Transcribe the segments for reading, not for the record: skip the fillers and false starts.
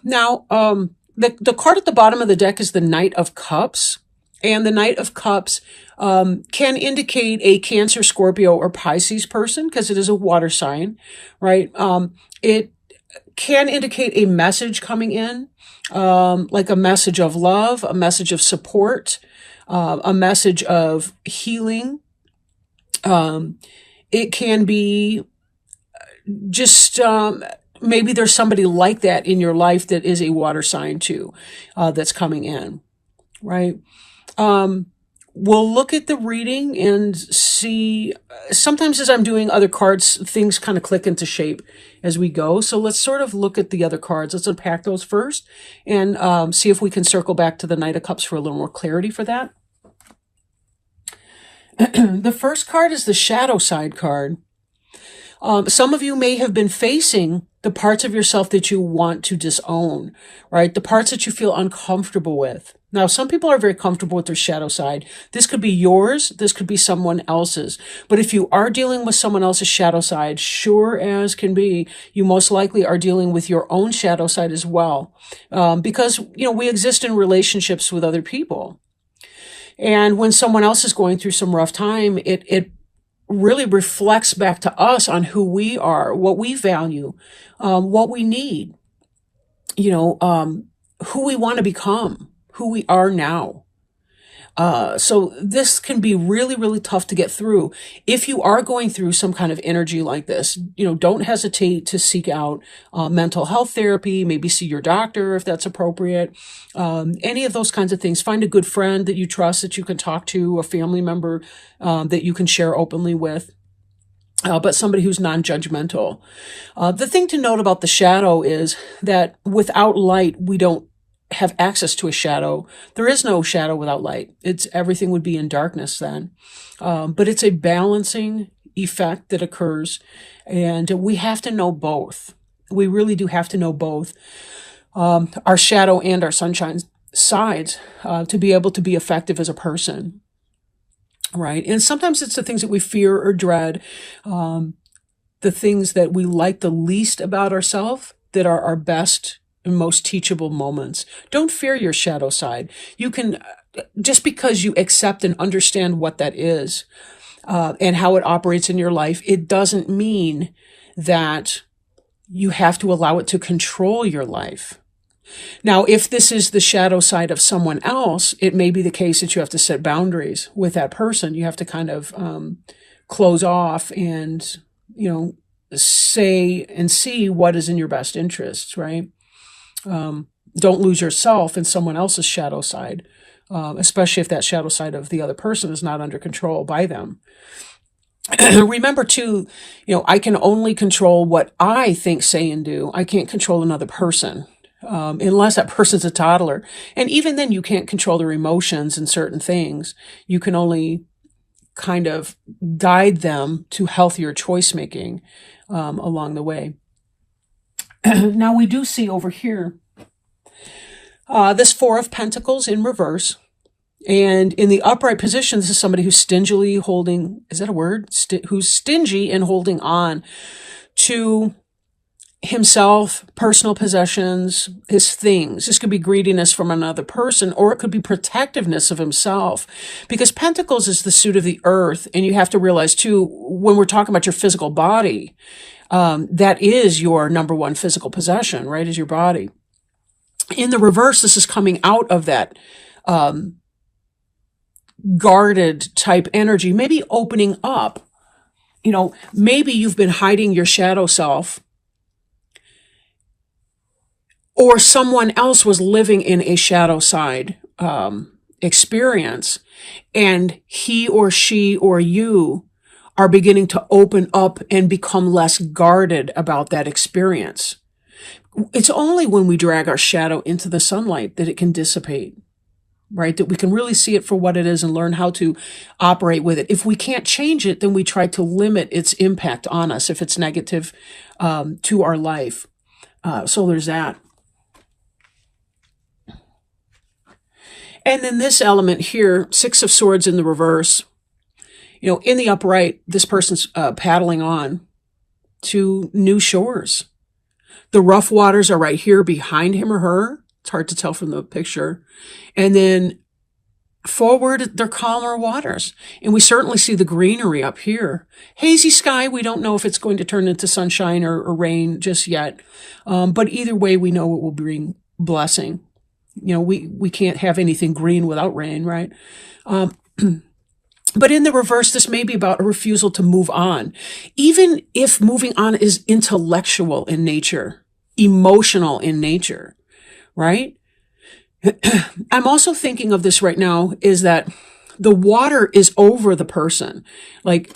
Now, the card at the bottom of the deck is the Knight of Cups. And the Knight of Cups can indicate a Cancer, Scorpio, or Pisces person because it is a water sign, right? It can indicate a message coming in, like a message of love, a message of support, a message of healing. It can be just maybe there's somebody like that in your life that is a water sign too, that's coming in, right? We'll look at the reading and see. Sometimes as I'm doing other cards, things kind of click into shape as we go. So let's sort of look at the other cards. Let's unpack those first and see if we can circle back to the Knight of Cups for a little more clarity for that. The first card is the Shadow Side card. Some of you may have been facing the parts of yourself that you want to disown, right? The parts that you feel uncomfortable with. Now, some people are very comfortable with their shadow side. This could be yours. This could be someone else's. But if you are dealing with someone else's shadow side, sure as can be, you most likely are dealing with your own shadow side as well. Because, we exist in relationships with other people. And when someone else is going through some rough time, it really reflects back to us on who we are, what we value, what we need, who we want to become, who we are now. So this can be really, really tough to get through. If you are going through some kind of energy like this, don't hesitate to seek out mental health therapy, maybe see your doctor if that's appropriate. Any of those kinds of things. Find a good friend that you trust that you can talk to, a family member that you can share openly with. But somebody who's non-judgmental. The thing to note about the shadow is that without light, we don't have access to a shadow. There is no shadow without light. Everything would be in darkness then. But it's a balancing effect that occurs, and we have to know both. We really do have to know both, our shadow and our sunshine sides, to be able to be effective as a person. Right. And sometimes it's the things that we fear or dread, the things that we like the least about ourselves that are our best and most teachable moments. Don't fear your shadow side. You can, just because you accept and understand what that is, and how it operates in your life, it doesn't mean that you have to allow it to control your life. Now, if this is the shadow side of someone else, it may be the case that you have to set boundaries with that person. You have to kind of close off and, say and see what is in your best interests, right? Don't lose yourself in someone else's shadow side, especially if that shadow side of the other person is not under control by them. Remember too, I can only control what I think, say, and do. I can't control another person. Unless that person's a toddler. And even then you can't control their emotions and certain things. You can only kind of guide them to healthier choice making along the way. Now we do see over here this Four of Pentacles in reverse. And in the upright position, this is somebody who's stingily holding, is that a word? Who's stingy and holding on to himself, personal possessions, his things. This could be greediness from another person, or it could be protectiveness of himself. Because Pentacles is the suit of the earth, and you have to realize too, when we're talking about your physical body, that is your number one physical possession, right, is your body. In the reverse, this is coming out of that guarded type energy, maybe opening up. Maybe you've been hiding your shadow self, or someone else was living in a shadow side experience, and he or she or you are beginning to open up and become less guarded about that experience. It's only when we drag our shadow into the sunlight that it can dissipate, right? That we can really see it for what it is and learn how to operate with it. If we can't change it, then we try to limit its impact on us if it's negative to our life. So there's that. And then this element here, Six of Swords in the reverse, in the upright, this person's paddling on to new shores. The rough waters are right here behind him or her. It's hard to tell from the picture. And then forward, they're calmer waters. And we certainly see the greenery up here. Hazy sky, we don't know if it's going to turn into sunshine or rain just yet. But either way, we know it will bring blessing. You know, we can't have anything green without rain, right? But in the reverse, this may be about a refusal to move on. Even if moving on is intellectual in nature, emotional in nature, right? I'm also thinking of this right now is that the water is over the person. Like,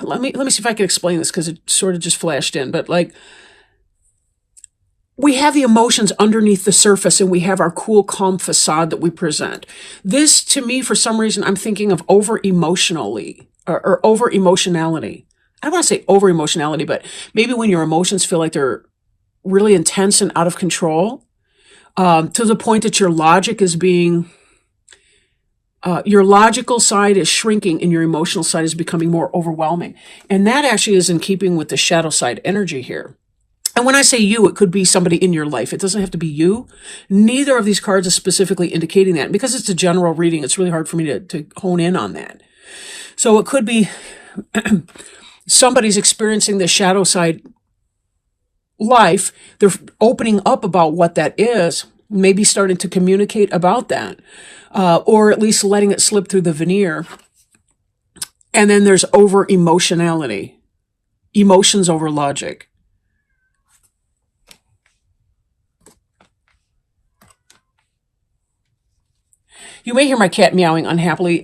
let me see if I can explain this because it sort of just flashed in, but like, we have the emotions underneath the surface and we have our cool, calm facade that we present. This, to me, for some reason, I'm thinking of over-emotionally or over-emotionality. I don't want to say over-emotionality, but maybe when your emotions feel like they're really intense and out of control, to the point that your logic is being, your logical side is shrinking and your emotional side is becoming more overwhelming. And that actually is in keeping with the shadow side energy here. And when I say you, it could be somebody in your life. It doesn't have to be you. Neither of these cards is specifically indicating that. And because it's a general reading, it's really hard for me to hone in on that. So it could be somebody's experiencing the shadow side life. They're opening up about what that is, maybe starting to communicate about that, or at least letting it slip through the veneer. And then there's over-emotionality, emotions over logic. You may hear my cat meowing unhappily.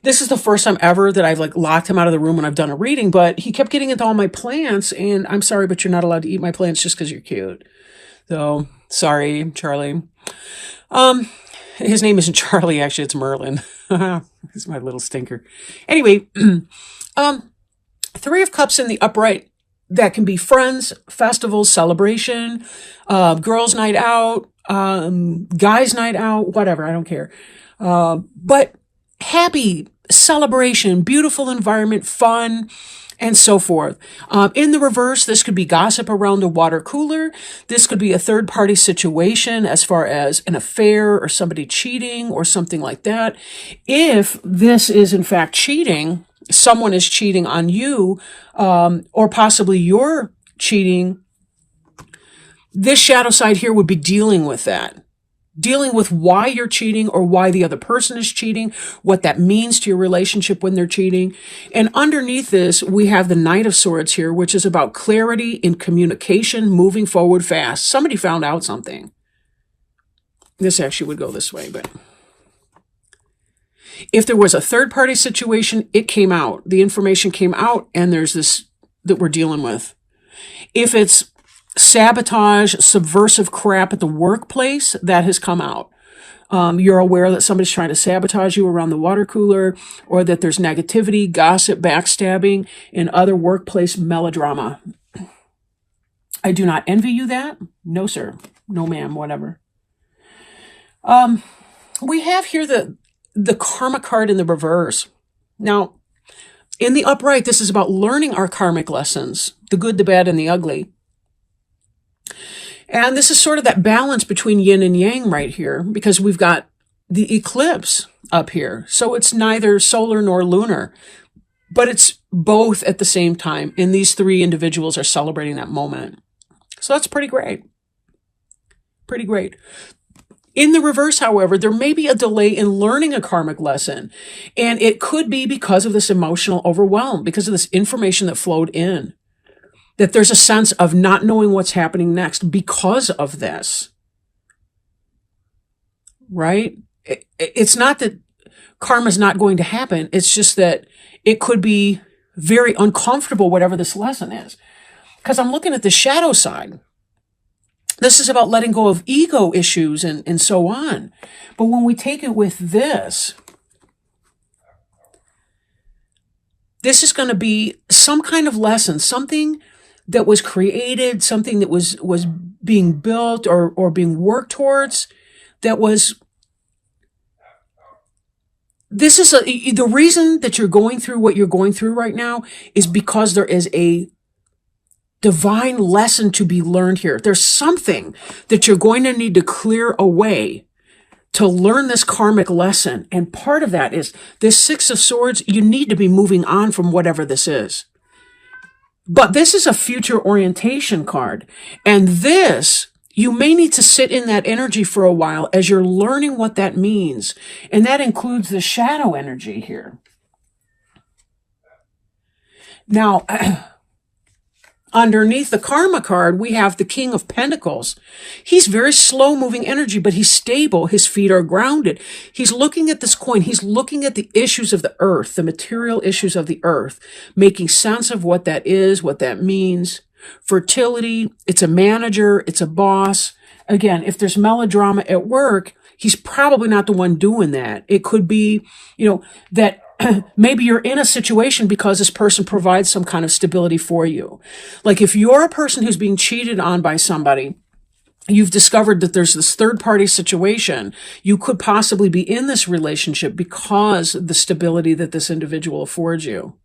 This is the first time ever that I've like locked him out of the room when I've done a reading, but he kept getting into all my plants, and I'm sorry, but you're not allowed to eat my plants just because you're cute. So, sorry, Charlie. His name isn't Charlie, actually, it's Merlin. He's my little stinker. Anyway, Three of Cups in the upright, that can be friends, festivals, celebration, girls' night out, guys' night out, whatever, I don't care. But happy, celebration, beautiful environment, fun, and so forth. In the reverse, this could be gossip around a water cooler. This could be a third-party situation as far as an affair or somebody cheating or something like that. If this is, in fact, cheating, someone is cheating on you, or possibly you're cheating, this shadow side here would be dealing with that. Dealing with why you're cheating or why the other person is cheating, what that means to your relationship when they're cheating. And underneath this, we have the Knight of Swords here, which is about clarity in communication, moving forward fast. Somebody found out something. This actually would go this way, but if there was a third-party situation, it came out. The information came out, and there's this that we're dealing with. If it's sabotage, subversive crap at the workplace, that has come out. You're aware that somebody's trying to sabotage you around the water cooler, or that there's negativity, gossip, backstabbing, and other workplace melodrama. I do not envy you that. No, sir. No, ma'am. Whatever. We have here the karma card in the reverse. Now, in the upright, this is about learning our karmic lessons, the good, the bad, and the ugly. And this is sort of that balance between yin and yang right here, because we've got the eclipse up here. So it's neither solar nor lunar, but it's both at the same time. And these three individuals are celebrating that moment. So that's pretty great. Pretty great. In the reverse, however, there may be a delay in learning a karmic lesson. And it could be because of this emotional overwhelm, because of this information that flowed in. That there's a sense of not knowing what's happening next because of this. Right? It's not that karma's not going to happen. It's just that it could be very uncomfortable, whatever this lesson is. Because I'm looking at the shadow side. This is about letting go of ego issues and so on. But when we take it with this, this is going to be some kind of lesson, something that was created, something that was being built or being worked towards, that was, this is the reason that you're going through what you're going through right now is because there is a divine lesson to be learned here. There's something that you're going to need to clear away to learn this karmic lesson. And part of that is this Six of Swords. You need to be moving on from whatever this is. But this is a future orientation card. And this, you may need to sit in that energy for a while as you're learning what that means. And that includes the shadow energy here. Now, underneath the Karma card, we have the King of Pentacles. He's very slow-moving energy, but he's stable. His feet are grounded. He's looking at this coin. He's looking at the issues of the earth, the material issues of the earth, making sense of what that is, what that means. Fertility, it's a manager, it's a boss. Again, if there's melodrama at work, he's probably not the one doing that. It could be, that maybe you're in a situation because this person provides some kind of stability for you. Like if you're a person who's being cheated on by somebody, you've discovered that there's this third-party situation, you could possibly be in this relationship because of the stability that this individual affords you.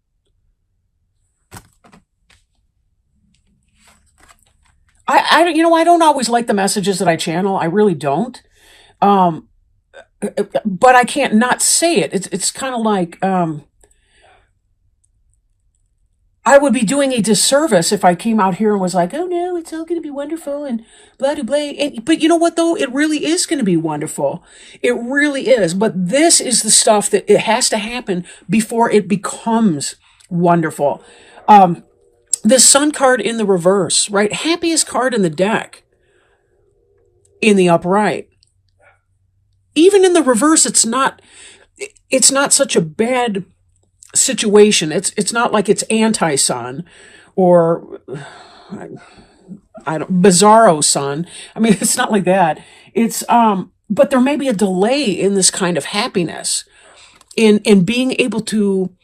I don't always like the messages that I channel. I really don't. But I can't not say it. It's kind of like, I would be doing a disservice if I came out here and was like, oh no, it's all going to be wonderful and blah, blah, blah. But you know what though? It really is going to be wonderful. It really is. But this is the stuff that it has to happen before it becomes wonderful. The Sun card in the reverse, right? Happiest card in the deck in the upright. Even in the reverse, it's not such a bad situation. It's not like it's anti-sun or bizarro sun. I mean, it's not like that. It's but there may be a delay in this kind of happiness, in being able to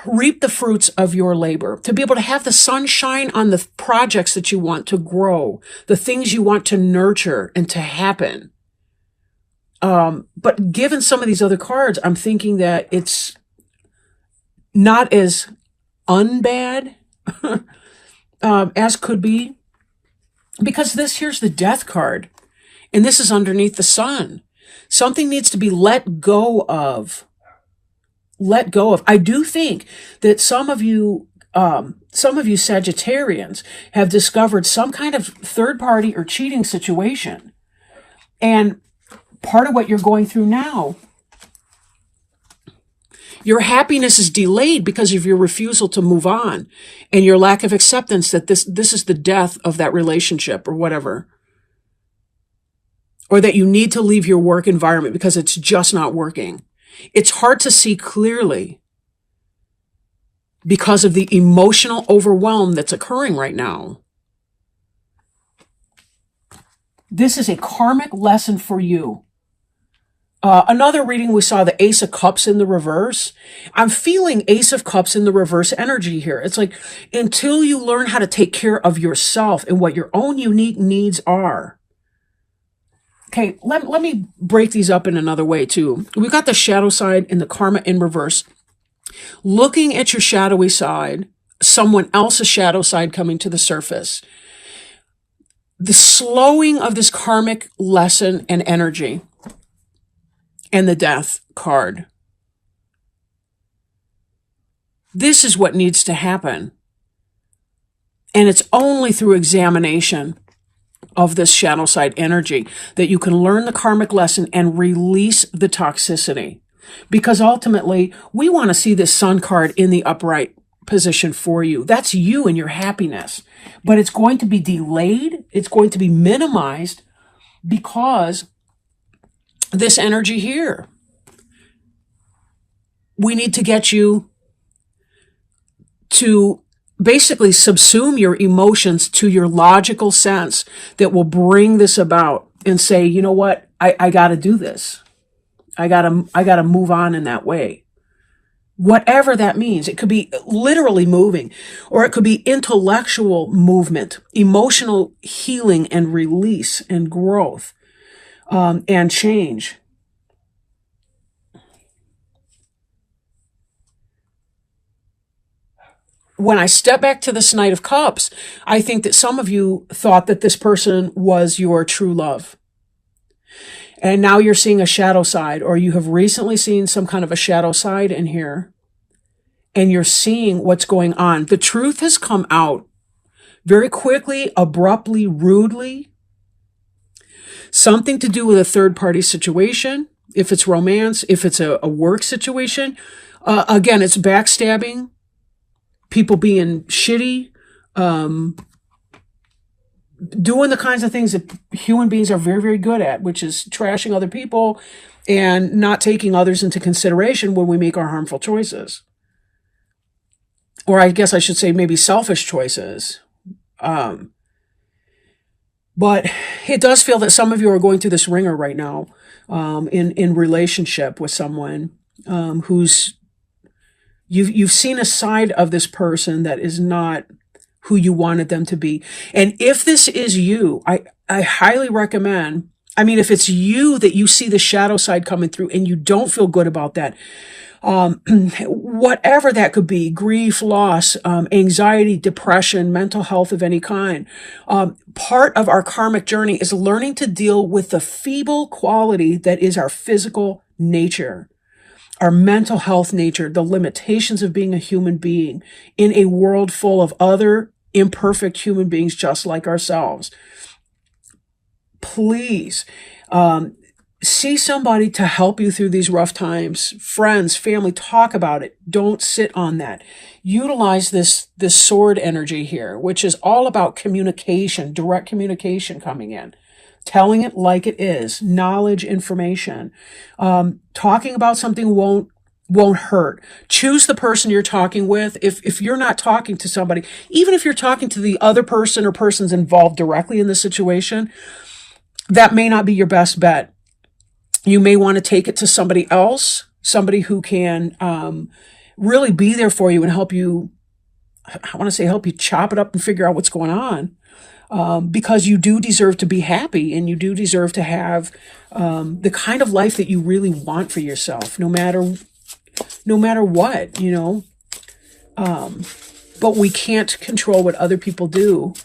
reap the fruits of your labor, to be able to have the sunshine on the projects that you want to grow, the things you want to nurture and to happen. But given some of these other cards, I'm thinking that it's not as unbad as could be, because here's the Death card, and this is underneath the Sun. Something needs to be let go of. Let go of. I do think that some of you Sagittarians have discovered some kind of third party or cheating situation. And part of what you're going through now, your happiness is delayed because of your refusal to move on and your lack of acceptance that this is the death of that relationship or whatever. Or that you need to leave your work environment because it's just not working. It's hard to see clearly because of the emotional overwhelm that's occurring right now. This is a karmic lesson for you. Another reading, we saw the Ace of Cups in the reverse. I'm feeling Ace of Cups in the reverse energy here. It's like, until you learn how to take care of yourself and what your own unique needs are. Okay, let me break these up in another way too. We've got the shadow side and the karma in reverse. Looking at your shadowy side, someone else's shadow side coming to the surface. The slowing of this karmic lesson and energy. And the Death card. This is what needs to happen. And it's only through examination of this shadow side energy that you can learn the karmic lesson and release the toxicity. Because ultimately, we want to see this Sun card in the upright position for you. That's you and your happiness. But it's going to be delayed. It's going to be minimized because this energy here. We need to get you to basically subsume your emotions to your logical sense that will bring this about and say, you know what, I got to do this. I got to move on in that way. Whatever that means. It could be literally moving, or it could be intellectual movement, emotional healing and release and growth, and change. when I step back to this Knight of Cups, I think that some of you thought that this person was your true love. And now you're seeing a shadow side, or you have recently seen some kind of a shadow side in here. And you're seeing what's going on. The truth has come out very quickly, abruptly, rudely. Something to do with a third-party situation. If it's romance, if it's a work situation. Again, it's backstabbing. People being shitty, doing the kinds of things that human beings are very, very good at, which is trashing other people and not taking others into consideration when we make our harmful choices. Or I guess I should say maybe selfish choices. But it does feel that some of you are going through this ringer right now in relationship with someone who's You've seen a side of this person that is not who you wanted them to be. And if this is you, I highly recommend, I mean, if it's you that you see the shadow side coming through and you don't feel good about that, whatever that could be, grief, loss, anxiety, depression, mental health of any kind, part of our karmic journey is learning to deal with the feeble quality that is our physical nature. Our mental health nature, the limitations of being a human being in a world full of other imperfect human beings just like ourselves. Please see somebody to help you through these rough times. Friends, family, talk about it. Don't sit on that. Utilize this sword energy here, which is all about communication, direct communication coming in. Telling it like it is, knowledge, information. Talking about something won't hurt. Choose the person you're talking with. If you're not talking to somebody, even if you're talking to the other person or persons involved directly in the situation, that may not be your best bet. You may want to take it to somebody else, somebody who can really be there for you and help you, I want to say help you chop it up and figure out what's going on. Because you do deserve to be happy and you do deserve to have the kind of life that you really want for yourself, no matter what, you know. But we can't control what other people do.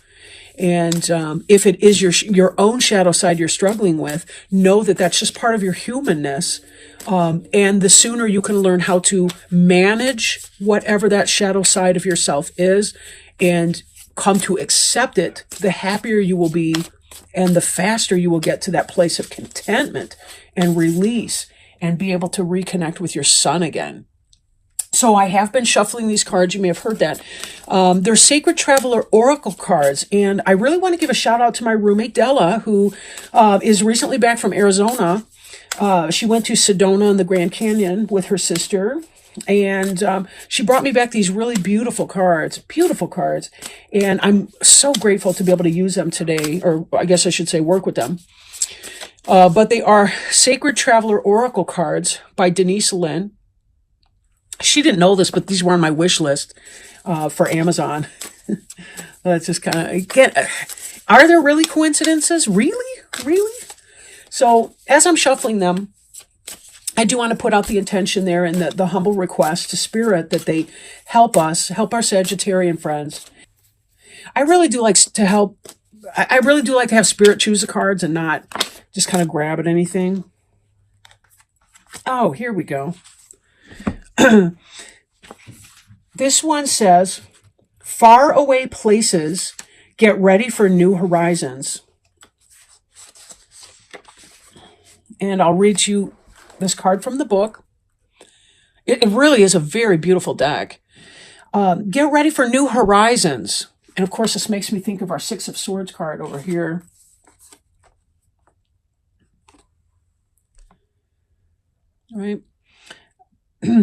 And if it is your own shadow side you're struggling with, know that that's just part of your humanness. And the sooner you can learn how to manage whatever that shadow side of yourself is and come to accept it, the happier you will be and the faster you will get to that place of contentment and release and be able to reconnect with your sun again. So I have been shuffling these cards. You may have heard that. They're Sacred Traveler Oracle cards. And I really want to give a shout out to my roommate, Della, who is recently back from Arizona. She went to Sedona in the Grand Canyon with her sister. And she brought me back these really beautiful cards. And I'm so grateful to be able to use them today, or I guess I should say work with them. But they are Sacred Traveler Oracle cards by Denise Lynn. She didn't know this, but these were on my wish list for Amazon. That's just kind of, are there really coincidences? Really? So as I'm shuffling them, I do want to put out the intention there and the humble request to Spirit that they help us, help our Sagittarian friends. I really do like to help. I really do like to have Spirit choose the cards and not just kind of grab at anything. Oh, here we go. This one says, far away places, get ready for new horizons. And I'll read you this card from the book. It really is a very beautiful deck. Get ready for new horizons. And of course, this makes me think of our Six of Swords card over here. All right.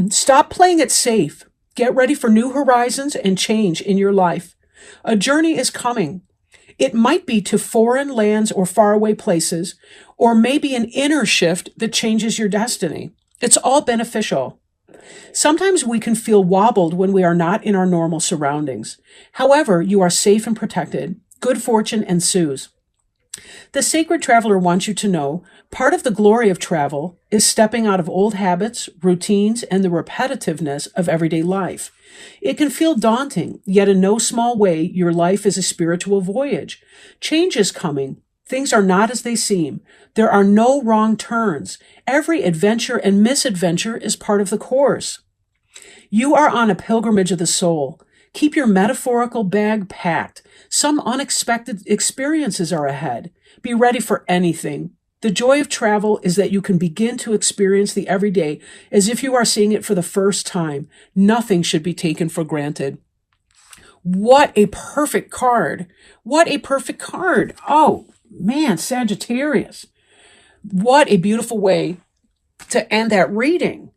Stop playing it safe. Get ready for new horizons and change in your life. A journey is coming. It might be to foreign lands or faraway places, or maybe an inner shift that changes your destiny. It's all beneficial. Sometimes we can feel wobbled when we are not in our normal surroundings. However, you are safe and protected. Good fortune ensues. The sacred traveler wants you to know part of the glory of travel is stepping out of old habits, routines, and the repetitiveness of everyday life. It can feel daunting, yet in no small way, your life is a spiritual voyage. Change is coming. Things are not as they seem. There are no wrong turns. Every adventure and misadventure is part of the course. You are on a pilgrimage of the soul. Keep your metaphorical bag packed. Some unexpected experiences are ahead. Be ready for anything. The joy of travel is that you can begin to experience the everyday as if you are seeing it for the first time. Nothing should be taken for granted. What a perfect card. What a perfect card. Oh, man, Sagittarius. What a beautiful way to end that reading.